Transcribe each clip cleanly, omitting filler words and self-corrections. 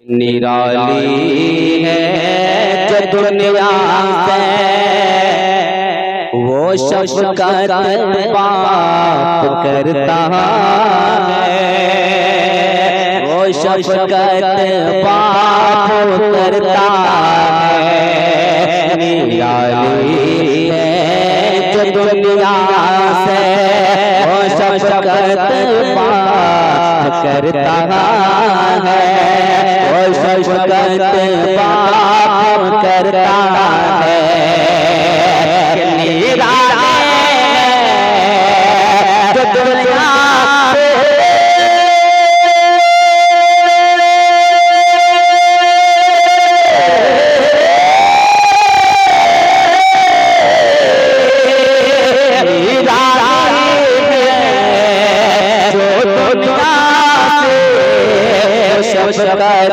निराली है जो दुनिया से वो शफ़क़त पाप करता है, वो शफ़क़त पाप करता है। निराली है जो दुनिया से वो शफ़क़त पाप करता है, वो शफ़क़त पाप करता है। निराली जो दुनिया शफ़क़त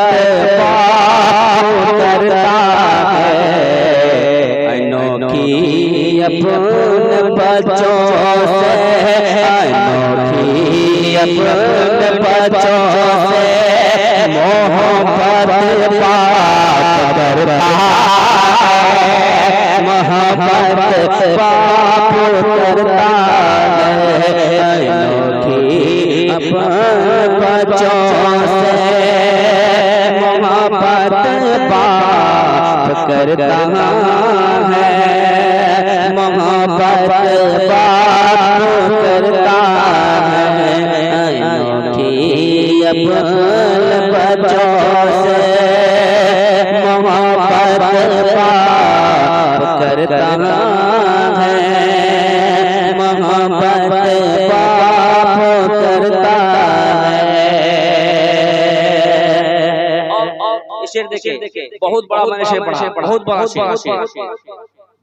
पाप करता है। अनोखी अपने बच्चों से, अनोखी अपने बच्चों से मोहब्बत पाप करता है, मोहब्बत पाप करता है। अनोखी अपने बच्चों से मोहब्बत पाप करता है, मोहब्बत पाप करता है। अनोखी अपने बच्चों से मोहब्बत पाप करता है, मोहब्बत पाप करता है। शेर देखिए, बहुत बड़ा मैंने शेर पढ़ा, बहुत बड़ा शेर।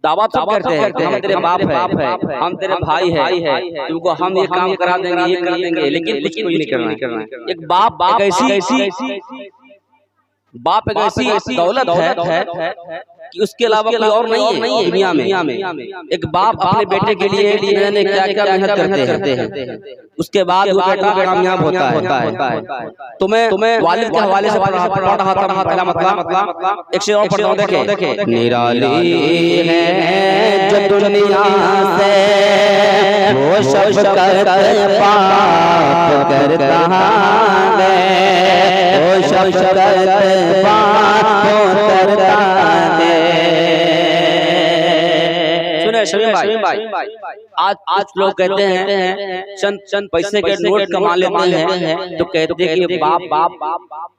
दावा तो करते हैं हम तेरे बाप है, हम तेरे भाई है, तुमको हम ये काम करा देंगे, ये कर देंगे, लेकिन कुछ नहीं करना। एक बाप एक ऐसी दौलत है कि उसके अलावा कोई और नहीं है दुनिया में। एक बाप अपने बेटे के लिए क्या क्या मेहनत करते हैं, उसके बाद वो बेटा कामयाब होता है। तो मैं वालिद के हवाले से पढ़ रहा था पहला मतलब एक शेर और पढ़ता हूं, देखे। निराली है जो दुनिया से वो शफ़क़त पाप करता है, वो शफ़क़त पाप करता है। शमीम भाई, आज लोग कहते हैं चंद पैसे के नोट कमा लेते हैं तो कहते हैं कि बाप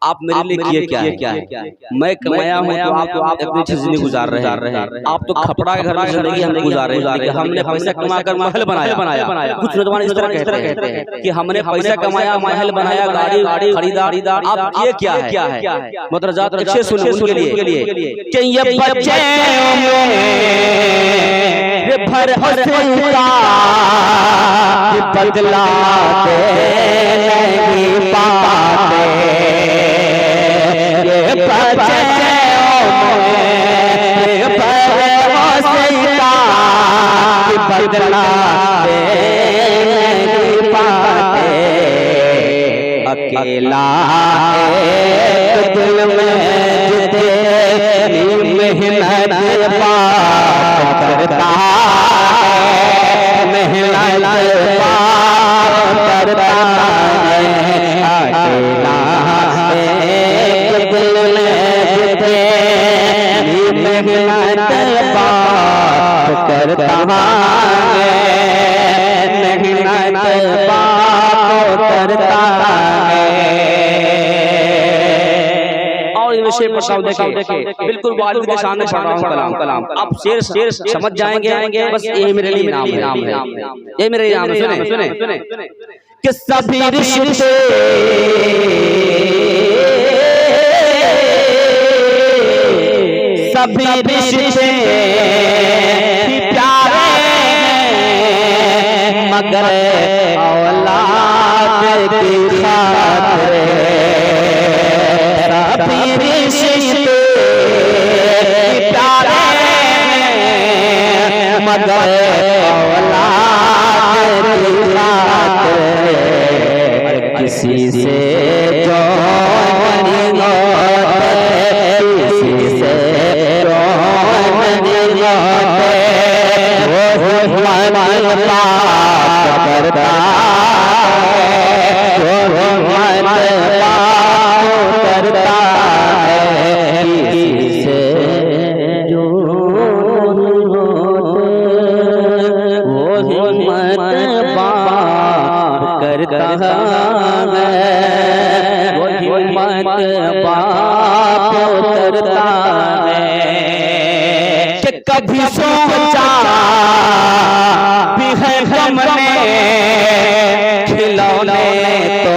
आप मेरे लिए किए क्या है? मैं कमाया हूँ तो आप अपनी जिंदगी गुजार रहे हैं। आप तो खपड़ा के घर में जिंदगी हम गुजार रहे हैं। हमने पैसा कमाकर महल बनाया। कुछ नौजवान इस तरह कहते हैं कि हमने पैसा कमाया, महल बनाया, गाड़ी खरीदा। आप किए क्या है? मतलब अच्छे सुनिए उनके लिए कि ये बच्चे भर हंसता बदला दे नहीं पाते, ये बच्चे भर हंसता बदला दे नहीं पाते। अकेला एक दिल में जितनी मेहनत पाप करता है, मेहनत पाप करता है। अकेला एक दिल में जितनी मेहनत पाप करता है, मेहनत पाप करता है। शेर देखे बिल्कुल वालिद के सामने पढ़ रहा हूँ कलाम। आप शेर समझ जाएंगे, बस ये मेरे लिए इनाम है, ये मेरे इनाम। सुने कि सभी रिश्ते प्यारे मगर औलाद की खातिर सभी रिश्ते प्यारे मगर औलाद की खातिर किसी से जो पाप उतरता है कि कभी सोचा भी है हमने खिलौने तो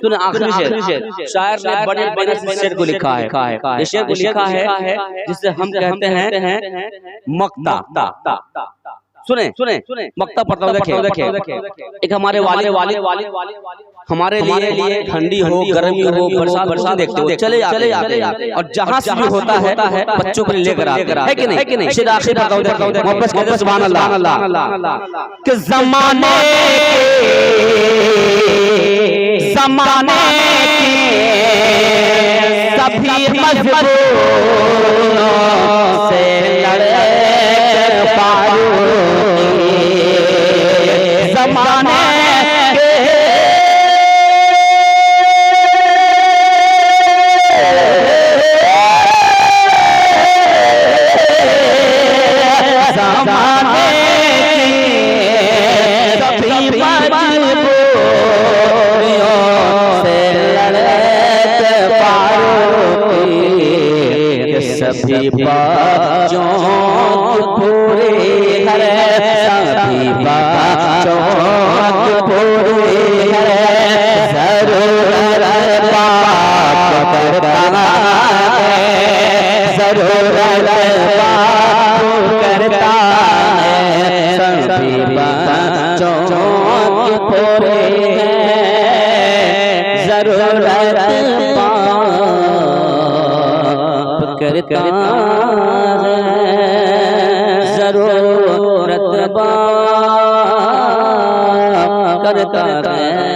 सुन आखिरी शेर शायर ने बड़े बड़े शेर को लिखा है। ये शेर को लिखा है जिसे हम कहते हैं मक्ता। सुने मक्ता पढ़ता हूँ। देखे एक हमारे वाले हमारे लिए ठंडी हो गर्मी हो बरसात देखते हो चले जाते और जहाँ से भी होता है बच्चों को लेकर आते है कि नहीं। शेर आखिर पढ़ता हूँ वापस कहते सुभान अल्लाह कि ज़माने सभी मजबूरों से लड़े ज़माने सभी बच्चों पूरे सभी बच्चों पूरे जरूरत पाप करता है जरूरत पाप करता है सभी बच्चों पूरे जरूरत करता है जरूरत करता है।